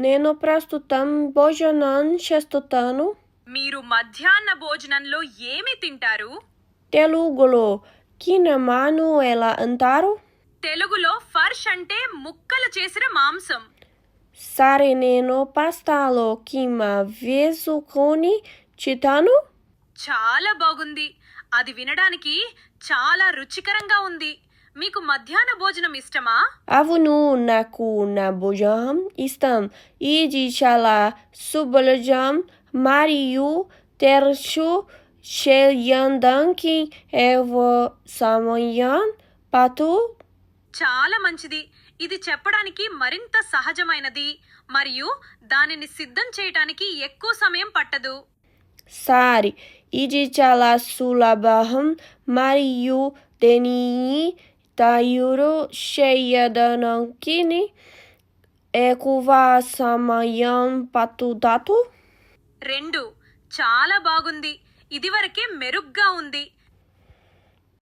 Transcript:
నేను ప్రస్తుతం భోజనం చేస్తున్నాను. మీరు మధ్యాహ్న భోజనంలో ఏమి తింటారు? తెలుగులో కినమాను ఎలా అంటారు? తెలుగులో ఫర్ష్ అంటే ముక్కలు చేసిన మాంసం. సరే, నేను పాస్తాలో కీమా వేసుకొని చితాను. చాలా బాగుంది. అది వినడానికి చాలా రుచికరంగా ఉంది. మీకు మధ్యాహ్న భోజనం ఇష్టమా? అవును, నాకు నా భోజనం ఇష్టం. ఇది చాలా సులభం మరియు తరచూ చేయడానికి ఎక్కువ సమయం పట్టు. చాలా మంచిది. ఇది చెప్పడానికి మరింత సహజమైనది మరియు దానిని సిద్ధం చేయడానికి ఎక్కువ సమయం పట్టదు. సరే, ఇది చాలా సులభం మరియు దీనిని తయారు చేయడానికి ఎక్కువ సమయం పట్టుదటు. 2 చాలా బాగుంది. ఇదివరకే మెరుగ్గా ఉంది.